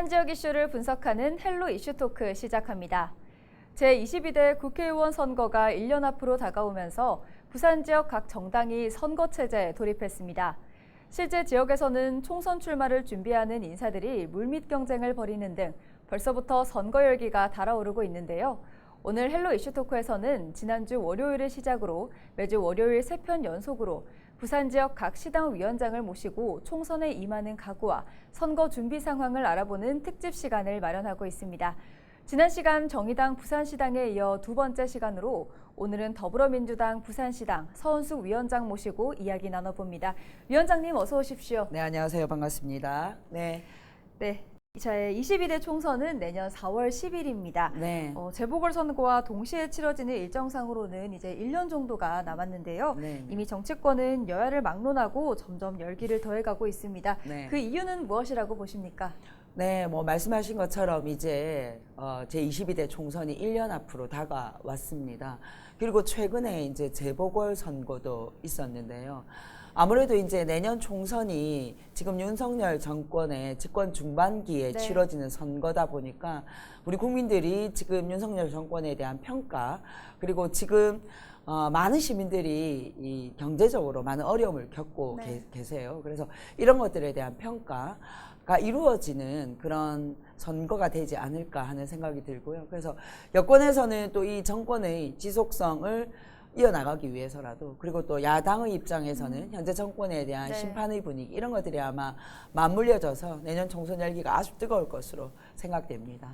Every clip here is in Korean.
부산 지역 이슈를 분석하는 헬로 이슈 토크 시작합니다. 제22대 국회의원 선거가 1년 앞으로 다가오면서 부산 지역 각 정당이 선거 체제에 돌입했습니다. 실제 지역에서는 총선 출마를 준비하는 인사들이 물밑 경쟁을 벌이는 등 벌써부터 선거 열기가 달아오르고 있는데요. 오늘 헬로 이슈 토크에서는 지난주 월요일을 시작으로 매주 월요일 3편 연속으로 부산 지역 각 시당 위원장을 모시고 총선에 임하는 각오와 선거 준비 상황을 알아보는 특집 시간을 마련하고 있습니다. 지난 시간 정의당 부산시당에 이어 두 번째 시간으로 오늘은 더불어민주당 부산시당 서은숙 위원장 모시고 이야기 나눠봅니다. 위원장님 어서 오십시오. 네, 안녕하세요. 반갑습니다. 네. 제22대 총선은 내년 4월 10일입니다. 네. 재보궐선거와 동시에 치러지는 일정상으로는 이제 1년 정도가 남았는데요. 네. 이미 정치권은 여야를 막론하고 점점 열기를 더해가고 있습니다. 네. 그 이유는 무엇이라고 보십니까? 네, 말씀하신 것처럼 이제 제22대 총선이 1년 앞으로 다가왔습니다. 그리고 최근에 이제 재보궐선거도 있었는데요. 아무래도 이제 내년 총선이 지금 윤석열 정권의 집권 중반기에 네. 치러지는 선거다 보니까 우리 국민들이 지금 윤석열 정권에 대한 평가, 그리고 지금 많은 시민들이 이 경제적으로 많은 어려움을 겪고 계세요. 그래서 이런 것들에 대한 평가가 이루어지는 그런 선거가 되지 않을까 하는 생각이 들고요. 그래서 여권에서는 또 이 정권의 지속성을 이어나가기 위해서라도, 그리고 또 야당의 입장에서는 현재 정권에 대한 심판의 분위기, 이런 것들이 아마 맞물려져서 내년 총선 열기가 아주 뜨거울 것으로 생각됩니다.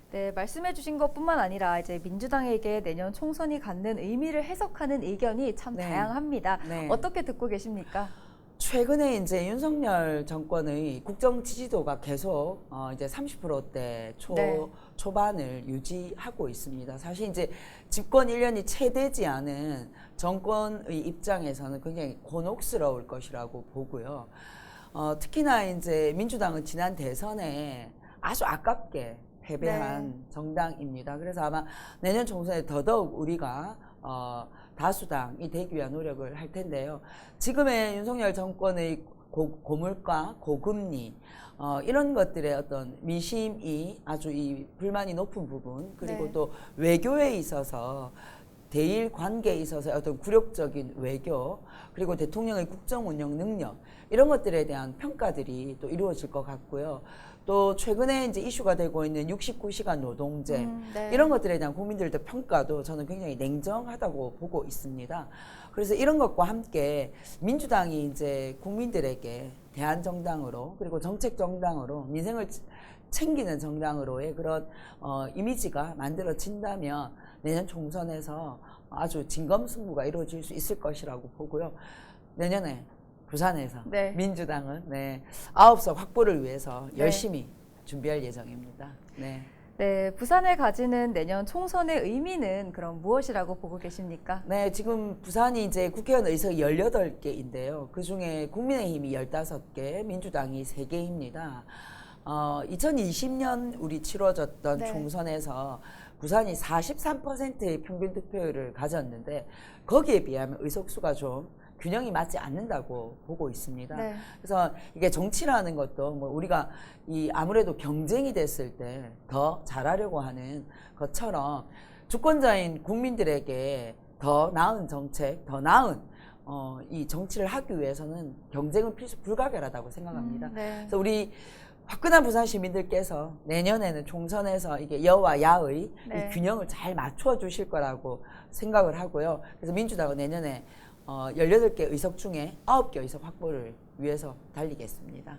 네, 말씀해 주신 것뿐만 아니라 이제 민주당에게 내년 총선이 갖는 의미를 해석하는 의견이 참 다양합니다. 어떻게 듣고 계십니까? 최근에 이제 윤석열 정권의 국정 지지도가 계속 이제 30%대 초반을 유지하고 있습니다. 사실 이제 집권 1년이 채 되지 않은 정권의 입장에서는 굉장히 곤혹스러울 것이라고 보고요. 특히나 이제 민주당은 지난 대선에 아주 아깝게 패배한 정당입니다. 그래서 아마 내년 총선에 더더욱 우리가 다수당이 되기 위한 노력을 할 텐데요. 지금의 윤석열 정권의 고물가, 고금리, 이런 것들의 어떤 민심이 아주 이 불만이 높은 부분, 그리고 또 외교에 있어서 대일 관계에 있어서 어떤 굴욕적인 외교, 그리고 대통령의 국정 운영 능력, 이런 것들에 대한 평가들이 또 이루어질 것 같고요. 또 최근에 이제 이슈가 되고 있는 69시간 노동제, 이런 것들에 대한 국민들의 평가도 저는 굉장히 냉정하다고 보고 있습니다. 그래서 이런 것과 함께 민주당이 이제 국민들에게 대한정당으로, 그리고 정책 정당으로, 민생을 챙기는 정당으로의 그런 이미지가 만들어진다면 내년 총선에서 아주 진검승부가 이루어질 수 있을 것이라고 보고요. 내년에 부산에서 민주당은 9석 확보를 위해서 열심히 준비할 예정입니다. 네, 부산에 가지는 내년 총선의 의미는 그럼 무엇이라고 보고 계십니까? 네, 지금 부산이 이제 국회의원 의석이 18개인데요. 그중에 국민의힘이 15개, 민주당이 3개입니다. 2020년 우리 치러졌던 총선에서 부산이 43%의 평균 득표율을 가졌는데 거기에 비하면 의석수가 좀 균형이 맞지 않는다고 보고 있습니다. 그래서 이게 정치라는 것도 뭐 우리가 아무래도 경쟁이 됐을 때 더 잘하려고 하는 것처럼 주권자인 국민들에게 더 나은 정책, 더 나은 이 정치를 하기 위해서는 경쟁은 필수 불가결하다고 생각합니다. 그래서 우리 화끈한 부산 시민들께서 내년에는 총선에서 이게 여와 야의 이 균형을 잘 맞춰 주실 거라고 생각을 하고요. 그래서 민주당은 내년에 18개 의석 중에 9개 의석 확보를 위해서 달리겠습니다.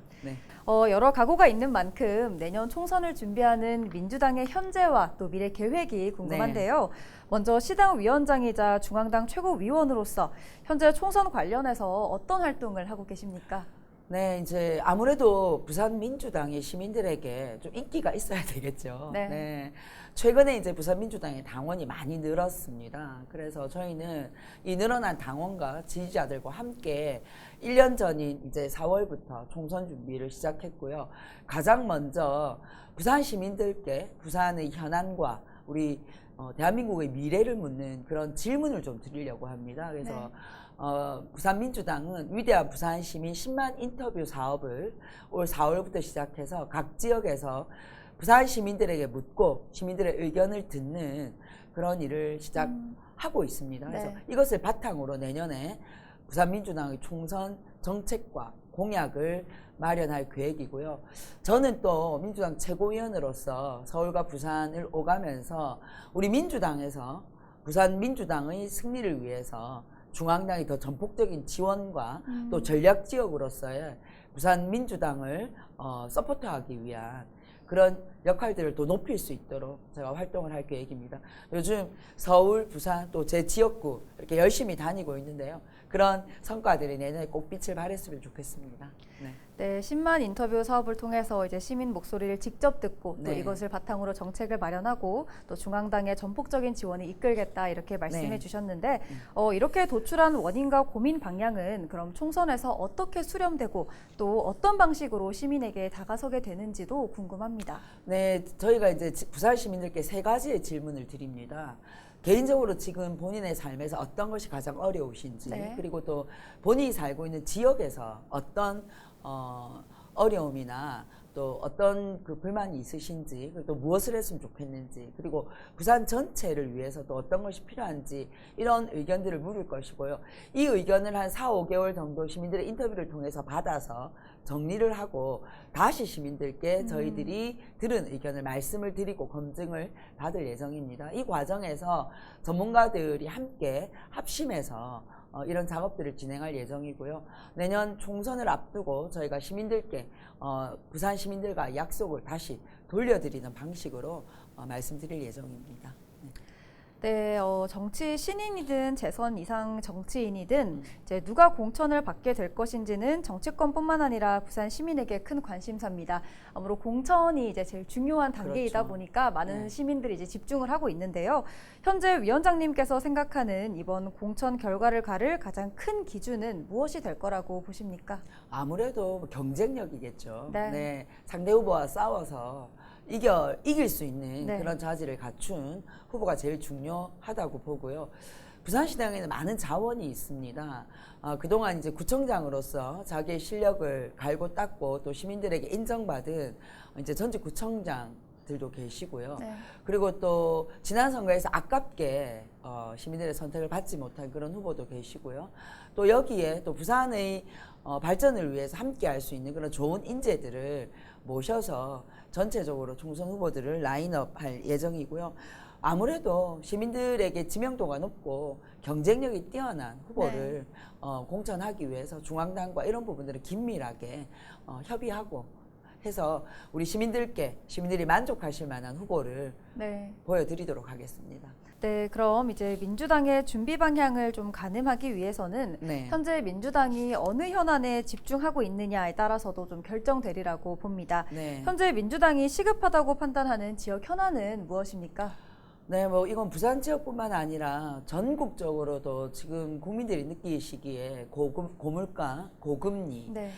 여러 각오가 있는 만큼 내년 총선을 준비하는 민주당의 현재와 또 미래 계획이 궁금한데요. 먼저 시당 위원장이자 중앙당 최고위원으로서 현재 총선 관련해서 어떤 활동을 하고 계십니까? 네, 이제 아무래도 부산 민주당의 시민들에게 좀 인기가 있어야 되겠죠. 최근에 이제 부산 민주당의 당원이 많이 늘었습니다. 그래서 저희는 이 늘어난 당원과 지지자들과 함께 1년 전인 이제 4월부터 총선 준비를 시작했고요. 가장 먼저 부산 시민들께 부산의 현안과 우리 대한민국의 미래를 묻는 그런 질문을 좀 드리려고 합니다. 그래서 네. 부산민주당은 위대한 부산시민 10만 인터뷰 사업을 올 4월부터 시작해서 각 지역에서 부산 시민들에게 묻고 시민들의 의견을 듣는 그런 일을 시작하고 있습니다. 그래서 네. 이것을 바탕으로 내년에 부산민주당의 총선 정책과 공약을 마련할 계획이고요. 저는 또 민주당 최고위원으로서 서울과 부산을 오가면서 우리 민주당에서 부산 민주당의 승리를 위해서 중앙당이 더 전폭적인 지원과 또 전략 지역으로서의 부산 민주당을 서포트하기 위한 그런 역할들을 또 높일 수 있도록 제가 활동을 할 계획입니다. 요즘 서울, 부산 또 제 지역구 이렇게 열심히 다니고 있는데요. 그런 성과들이 내년에 꼭 빛을 발했으면 좋겠습니다. 네. 네, 10만 인터뷰 사업을 통해서 이제 시민 목소리를 직접 듣고 또 네. 이것을 바탕으로 정책을 마련하고 또 중앙당의 전폭적인 지원을 이끌겠다 이렇게 말씀해 네. 주셨는데 이렇게 도출한 원인과 고민 방향은 그럼 총선에서 어떻게 수렴되고 또 어떤 방식으로 시민에게 다가서게 되는지도 궁금합니다. 네, 저희가 이제 부산 시민들께 3가지의 질문을 드립니다. 개인적으로 지금 본인의 삶에서 어떤 것이 가장 어려우신지, 네. 그리고 또 본인이 살고 있는 지역에서 어떤 어려움이나 또 어떤 그 불만이 있으신지, 그리고 또 무엇을 했으면 좋겠는지, 그리고 부산 전체를 위해서 또 어떤 것이 필요한지 이런 의견들을 물을 것이고요. 이 의견을 한 4, 5개월 정도 시민들의 인터뷰를 통해서 받아서 정리를 하고 다시 시민들께 저희들이 들은 의견을 말씀을 드리고 검증을 받을 예정입니다. 이 과정에서 전문가들이 함께 합심해서 이런 작업들을 진행할 예정이고요. 내년 총선을 앞두고 저희가 시민들께 부산 시민들과 약속을 다시 돌려드리는 방식으로 말씀드릴 예정입니다. 네, 정치 신인이든 재선 이상 정치인이든 이제 누가 공천을 받게 될 것인지는 정치권뿐만 아니라 부산 시민에게 큰 관심사입니다. 아무로 공천이 이제 제일 중요한 단계이다 그렇죠. 보니까 많은 네. 시민들이 이제 집중을 하고 있는데요. 현재 위원장님께서 생각하는 이번 공천 결과를 가를 가장 큰 기준은 무엇이 될 거라고 보십니까? 아무래도 경쟁력이겠죠. 네. 상대 후보와 싸워서 이길 수 있는 네. 그런 자질을 갖춘 후보가 제일 중요하다고 보고요. 부산시장에는 많은 자원이 있습니다. 그동안 이제 구청장으로서 자기의 실력을 갈고 닦고 또 시민들에게 인정받은 이제 전직 구청장들도 계시고요. 네. 그리고 또 지난 선거에서 아깝게 시민들의 선택을 받지 못한 그런 후보도 계시고요. 또 여기에 또 부산의 발전을 위해서 함께 할 수 있는 그런 좋은 인재들을 모셔서 전체적으로 총선 후보들을 라인업 할 예정이고요. 아무래도 시민들에게 지명도가 높고 경쟁력이 뛰어난 후보를 공천하기 위해서 중앙당과 이런 부분들을 긴밀하게 협의하고 해서 우리 시민들이 만족하실 만한 후보를 네. 보여드리도록 하겠습니다. 네, 그럼 이제 민주당의 준비 방향을 좀 가늠하기 위해서는 네. 현재 민주당이 어느 현안에 집중하고 있느냐에 따라서도 좀 결정되리라고 봅니다. 네. 현재 민주당이 시급하다고 판단하는 지역 현안은 무엇입니까? 네, 뭐 이건 부산 지역뿐만 아니라 전국적으로도 지금 국민들이 느끼시기에 고물가, 고금리 네.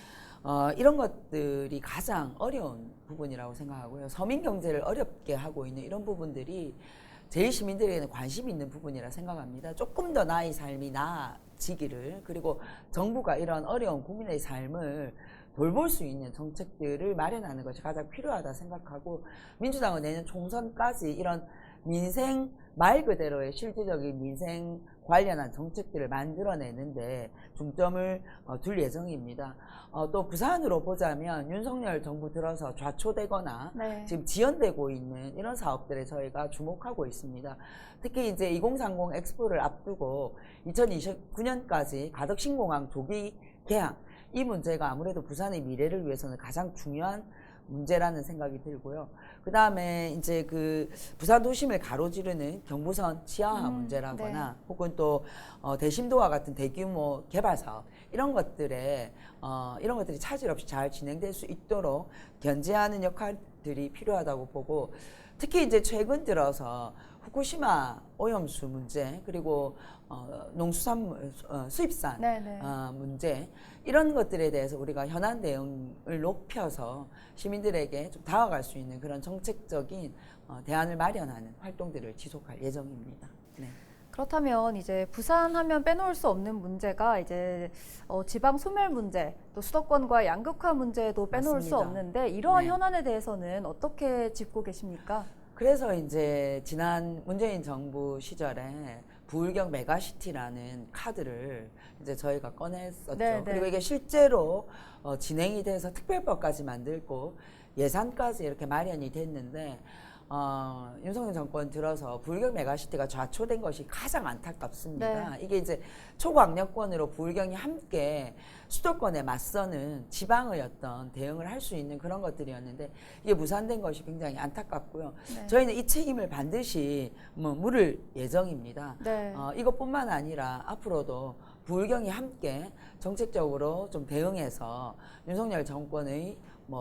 이런 것들이 가장 어려운 부분이라고 생각하고요. 서민 경제를 어렵게 하고 있는 이런 부분들이 제일 시민들에게는 관심이 있는 부분이라 생각합니다. 조금 더 나의 삶이 나아지기를, 그리고 정부가 이런 어려운 국민의 삶을 돌볼 수 있는 정책들을 마련하는 것이 가장 필요하다 생각하고, 민주당은 내년 총선까지 이런 민생, 말 그대로의 실질적인 민생 관련한 정책들을 만들어내는데 중점을 둘 예정입니다. 또 부산으로 보자면 윤석열 정부 들어서 좌초되거나 네. 지금 지연되고 있는 이런 사업들에 저희가 주목하고 있습니다. 특히 이제 2030 엑스포를 앞두고 2029년까지 가덕신공항 조기 개항, 이 문제가 아무래도 부산의 미래를 위해서는 가장 중요한 문제라는 생각이 들고요. 그 다음에 이제 그 부산 도심을 가로지르는 경부선 지하화 문제라거나 혹은 또 대심도와 같은 대규모 개발 사업 이런 것들이 차질 없이 잘 진행될 수 있도록 견제하는 역할들이 필요하다고 보고, 특히 이제 최근 들어서 후쿠시마 오염수 문제 그리고 농수산물 수입산 네네. 문제 이런 것들에 대해서 우리가 현안 대응을 높여서 시민들에게 좀 다가갈 수 있는 그런 정책적인 대안을 마련하는 활동들을 지속할 예정입니다. 네. 그렇다면 이제 부산하면 빼놓을 수 없는 문제가 이제 지방 소멸 문제, 또 수도권과 양극화 문제도 빼놓을 수 맞습니다. 없는데 이러한 네. 현안에 대해서는 어떻게 짚고 계십니까? 그래서 이제 지난 문재인 정부 시절에 부울경 메가시티라는 카드를 이제 저희가 꺼냈었죠. 네, 네. 그리고 이게 실제로 진행이 돼서 특별법까지 만들고 예산까지 이렇게 마련이 됐는데 윤석열 정권 들어서 부울경 메가시티가 좌초된 것이 가장 안타깝습니다. 네. 이게 이제 초광역권으로 부울경이 함께 수도권에 맞서는 지방의 어떤 대응을 할 수 있는 그런 것들이었는데 이게 무산된 것이 굉장히 안타깝고요. 네. 저희는 이 책임을 반드시 물을 예정입니다. 네. 이것뿐만 아니라 앞으로도 부울경이 함께 정책적으로 좀 대응해서 윤석열 정권의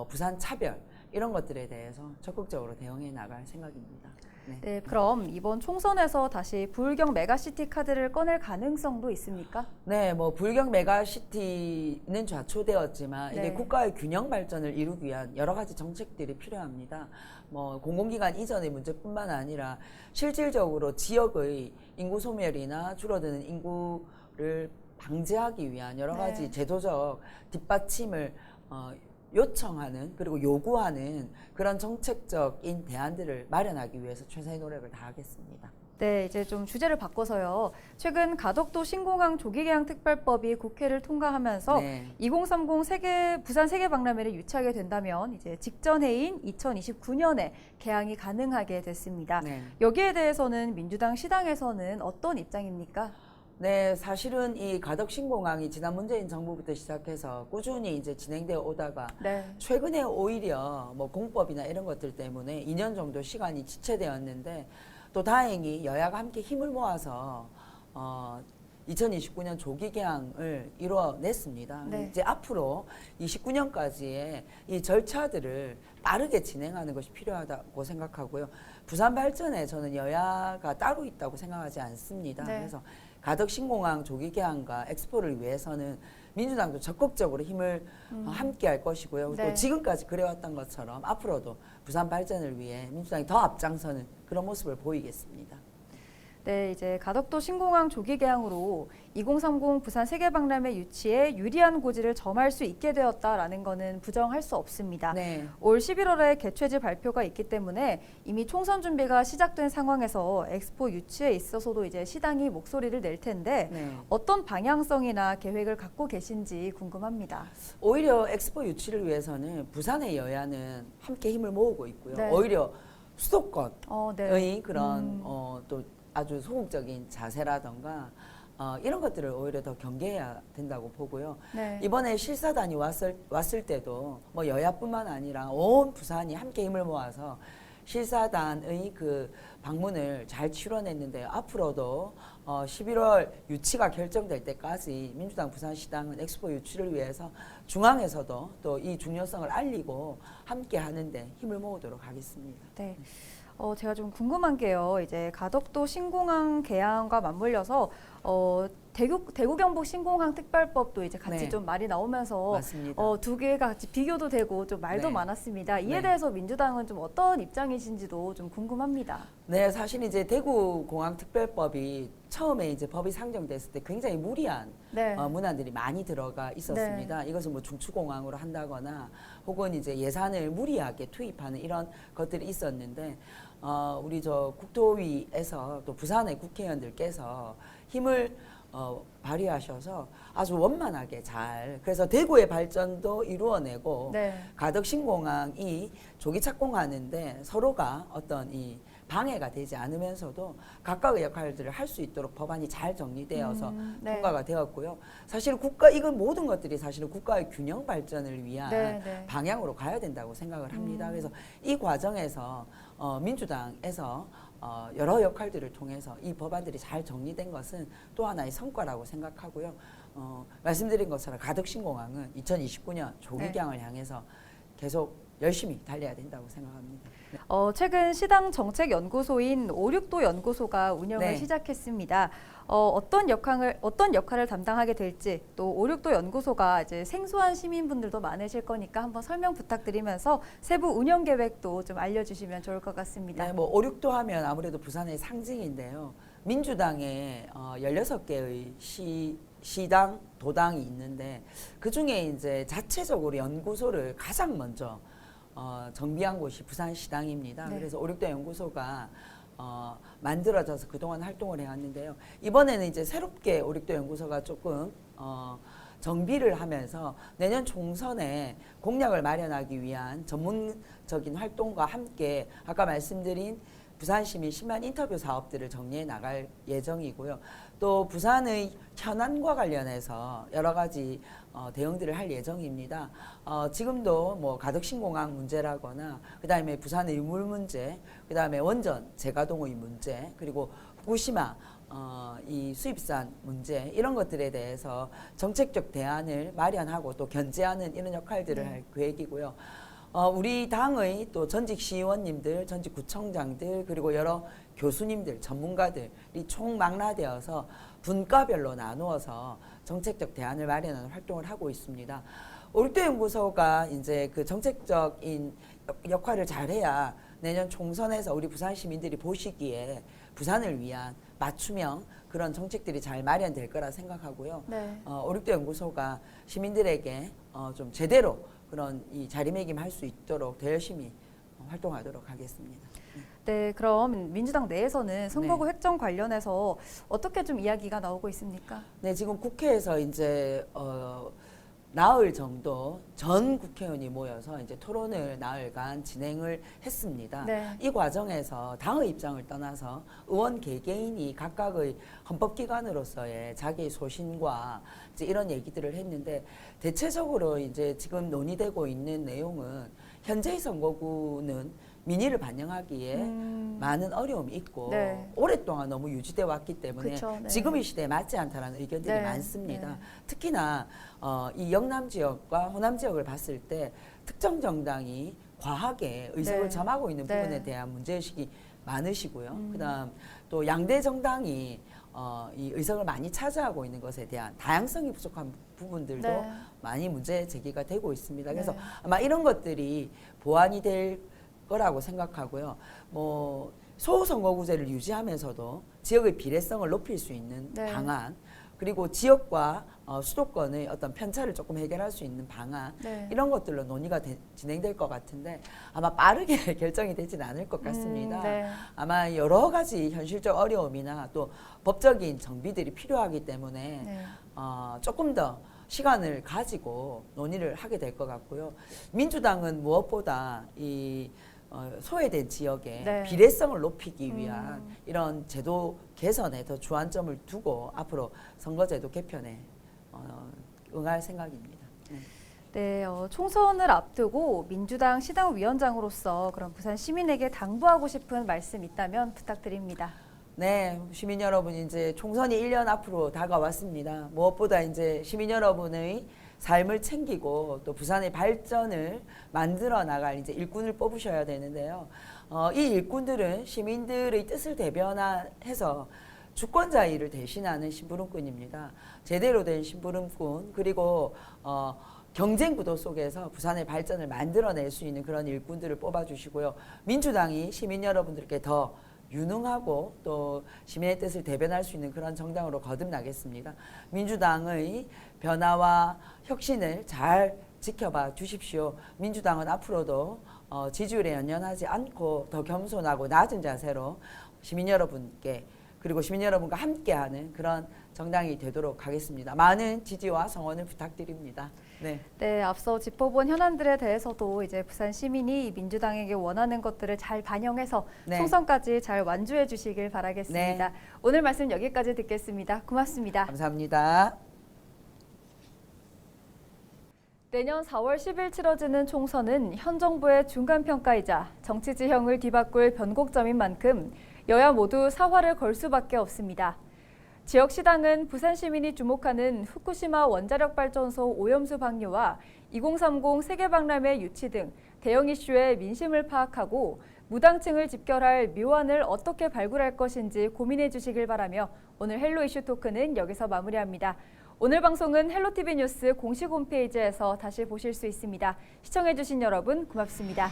부산 차별 이런 것들에 대해서 적극적으로 대응해 나갈 생각입니다. 네. 네, 그럼 이번 총선에서 다시 부울경 메가시티 카드를 꺼낼 가능성도 있습니까? 네, 부울경 메가시티는 좌초되었지만 네. 이게 국가의 균형 발전을 이루기 위한 여러 가지 정책들이 필요합니다. 공공기관 이전의 문제뿐만 아니라 실질적으로 지역의 인구 소멸이나 줄어드는 인구를 방지하기 위한 여러 가지 네. 제도적 뒷받침을 요청하는 그리고 요구하는 그런 정책적인 대안들을 마련하기 위해서 최선의 노력을 다하겠습니다. 네, 이제 좀 주제를 바꿔서요. 최근 가덕도 신공항 조기개항 특별법이 국회를 통과하면서 네. 2030 부산 세계박람회를 유치하게 된다면 이제 직전 해인 2029년에 개항이 가능하게 됐습니다. 네. 여기에 대해서는 민주당 시당에서는 어떤 입장입니까? 네, 사실은 이 가덕 신공항이 지난 문재인 정부부터 시작해서 꾸준히 이제 진행되어 오다가 네. 최근에 오히려 공법이나 이런 것들 때문에 2년 정도 시간이 지체되었는데 또 다행히 여야가 함께 힘을 모아서 2029년 조기 개항을 이뤄냈습니다. 네. 이제 앞으로 29년까지의 이 절차들을 빠르게 진행하는 것이 필요하다고 생각하고요. 부산 발전에 저는 여야가 따로 있다고 생각하지 않습니다. 네. 그래서 가덕 신공항 조기 개항과 엑스포를 위해서는 민주당도 적극적으로 힘을 함께 할 것이고요. 네. 또 지금까지 그래왔던 것처럼 앞으로도 부산 발전을 위해 민주당이 더 앞장서는 그런 모습을 보이겠습니다. 네, 이제 가덕도 신공항 조기 개항으로 2030 부산 세계박람회 유치에 유리한 고지를 점할 수 있게 되었다라는 것은 부정할 수 없습니다. 네. 올 11월에 개최지 발표가 있기 때문에 이미 총선 준비가 시작된 상황에서 엑스포 유치에 있어서도 이제 시당이 목소리를 낼 텐데 네. 어떤 방향성이나 계획을 갖고 계신지 궁금합니다. 오히려 엑스포 유치를 위해서는 부산의 여야는 함께 힘을 모으고 있고요. 네. 오히려 수도권의 네. 그런 또 아주 소극적인 자세라던가 이런 것들을 오히려 더 경계해야 된다고 보고요. 네. 이번에 실사단이 왔을 때도 여야뿐만 아니라 온 부산이 함께 힘을 모아서 실사단의 그 방문을 잘 치러냈는데요. 앞으로도 11월 유치가 결정될 때까지 민주당 부산시당은 엑스포 유치를 위해서 중앙에서도 또 이 중요성을 알리고 함께 하는데 힘을 모으도록 하겠습니다. 네. 제가 좀 궁금한 게요. 이제 가덕도 신공항 개항과 맞물려서 대구 경북 신공항 특별법도 이제 같이 네. 좀 말이 나오면서 맞습니다. 두 개가 같이 비교도 되고 좀 말도 네. 많았습니다. 이에 네. 대해서 민주당은 좀 어떤 입장이신지도 좀 궁금합니다. 네, 사실 이제 대구공항특별법이 처음에 이제 법이 상정됐을 때 굉장히 무리한 네. 문안들이 많이 들어가 있었습니다. 이것은 중추공항으로 한다거나 혹은 이제 예산을 무리하게 투입하는 이런 것들이 있었는데 우리 국토위에서 또 부산의 국회의원들께서 힘을 발휘하셔서 아주 원만하게 잘 그래서 대구의 발전도 이루어내고 네. 가덕 신공항이 조기 착공하는데 서로가 어떤 이 방해가 되지 않으면서도 각각의 역할들을 할 수 있도록 법안이 잘 정리되어서 네. 통과가 되었고요. 사실 이건 모든 것들이 사실은 국가의 균형 발전을 위한 네. 방향으로 가야 된다고 생각을 합니다. 그래서 이 과정에서 민주당에서 여러 역할들을 통해서 이 법안들이 잘 정리된 것은 또 하나의 성과라고 생각하고요. 말씀드린 것처럼 가덕 신공항은 2029년 조기 개항을 향해서 계속 열심히 달려야 된다고 생각합니다. 네. 최근 시당 정책연구소인 569 연구소가 운영을 네. 시작했습니다. 어떤 역할을 담당하게 될지, 또 569 연구소가 이제 생소한 시민분들도 많으실 거니까 한번 설명 부탁드리면서 세부 운영 계획도 좀 알려주시면 좋을 것 같습니다. 네, 뭐 5.6도 하면 아무래도 부산의 상징인데요. 민주당에 16개의 시당, 도당이 있는데 그 중에 이제 자체적으로 연구소를 가장 먼저 정비한 곳이 부산시당입니다. 네. 그래서 5.6도 연구소가 만들어져서 그동안 활동을 해왔는데요. 이번에는 이제 새롭게 5.6도 연구소가 조금 정비를 하면서 내년 총선에 공약을 마련하기 위한 전문적인 활동과 함께 아까 말씀드린 부산시민 10만 인터뷰 사업들을 정리해 나갈 예정이고요. 또 부산의 현안과 관련해서 여러 가지 대응들을 할 예정입니다. 지금도 뭐 가덕신공항 문제라거나 그다음에 부산의 유물 문제, 그다음에 원전 재가동의 문제, 그리고 후쿠시마 이 수입산 문제 이런 것들에 대해서 정책적 대안을 마련하고 또 견제하는 이런 역할들을 할 계획이고요. 우리 당의 또 전직 시의원님들, 전직 구청장들, 그리고 여러 교수님들, 전문가들이 총망라되어서 분과별로 나누어서 정책적 대안을 마련하는 활동을 하고 있습니다. 5.6도 연구소가 이제 그 정책적인 역할을 잘해야 내년 총선에서 우리 부산 시민들이 보시기에 부산을 위한 맞춤형 그런 정책들이 잘 마련될 거라 생각하고요. 네. 5.6도 연구소가 시민들에게 좀 제대로 그런 이 자리매김할 수 있도록 더 열심히 활동하도록 하겠습니다. 네, 그럼 민주당 내에서는 선거구 네. 획정 관련해서 어떻게 좀 이야기가 나오고 있습니까? 네, 지금 국회에서 이제 나흘 정도 전 국회의원이 모여서 이제 토론을 나흘간 진행을 했습니다. 네. 이 과정에서 당의 입장을 떠나서 의원 개개인이 각각의 헌법기관으로서의 자기의 소신과 이제 이런 얘기들을 했는데 대체적으로 이제 지금 논의되고 있는 내용은 현재의 선거구는 민의를 반영하기에 많은 어려움이 있고 네. 오랫동안 너무 유지돼 왔기 때문에 그쵸, 네. 지금의 시대에 맞지 않다라는 의견들이 네, 많습니다. 네. 특히나 이 영남 지역과 호남 지역을 봤을 때 특정 정당이 과하게 의석을 네. 점하고 있는 네. 부분에 대한 문제의식이 많으시고요. 그다음 또 양대 정당이 이 의석을 많이 차지하고 있는 것에 대한 다양성이 부족한 부분들도 네. 많이 문제 제기가 되고 있습니다. 그래서 네. 아마 이런 것들이 보완이 될 거라고 생각하고요. 뭐 소선거구제를 유지하면서도 지역의 비례성을 높일 수 있는 네. 방안, 그리고 지역과 수도권의 어떤 편차를 조금 해결할 수 있는 방안, 네. 이런 것들로 논의가 진행될 것 같은데 아마 빠르게 결정이 되지는 않을 것 같습니다. 네. 아마 여러 가지 현실적 어려움이나 또 법적인 정비들이 필요하기 때문에 네. 조금 더 시간을 가지고 논의를 하게 될 것 같고요. 민주당은 무엇보다 이 소외된 지역의 네. 비례성을 높이기 위한 이런 제도 개선에 더 주안점을 두고 앞으로 선거제도 개편에 응할 생각입니다. 네. 네, 총선을 앞두고 민주당 시당위원장으로서 그럼 부산 시민에게 당부하고 싶은 말씀 있다면 부탁드립니다. 네, 시민 여러분 이제 총선이 1년 앞으로 다가왔습니다. 무엇보다 이제 시민 여러분의 삶을 챙기고 또 부산의 발전을 만들어 나갈 이제 일꾼을 뽑으셔야 되는데요. 이 일꾼들은 시민들의 뜻을 대변해서 주권자의를 대신하는 심부름꾼입니다. 제대로 된 심부름꾼, 그리고 경쟁 구도 속에서 부산의 발전을 만들어낼 수 있는 그런 일꾼들을 뽑아주시고요. 민주당이 시민 여러분들께 더 유능하고 또 시민의 뜻을 대변할 수 있는 그런 정당으로 거듭나겠습니다. 민주당의 변화와 혁신을 잘 지켜봐 주십시오. 민주당은 앞으로도 지지율에 연연하지 않고 더 겸손하고 낮은 자세로 시민 여러분께 그리고 시민 여러분과 함께하는 그런 정당이 되도록 하겠습니다. 많은 지지와 성원을 부탁드립니다. 네. 네, 앞서 짚어본 현안들에 대해서도 이제 부산 시민이 민주당에게 원하는 것들을 잘 반영해서 네. 총선까지 잘 완주해 주시길 바라겠습니다. 네. 오늘 말씀 여기까지 듣겠습니다. 고맙습니다. 감사합니다. 내년 4월 10일 치러지는 총선은 현 정부의 중간평가이자 정치 지형을 뒤바꿀 변곡점인 만큼 여야 모두 사활을 걸 수밖에 없습니다. 지역 시당은 부산 시민이 주목하는 후쿠시마 원자력 발전소 오염수 방류와 2030 세계 박람회 유치 등 대형 이슈의 민심을 파악하고 무당층을 집결할 묘안을 어떻게 발굴할 것인지 고민해 주시길 바라며 오늘 헬로 이슈 토크는 여기서 마무리합니다. 오늘 방송은 헬로티비 뉴스 공식 홈페이지에서 다시 보실 수 있습니다. 시청해 주신 여러분 고맙습니다.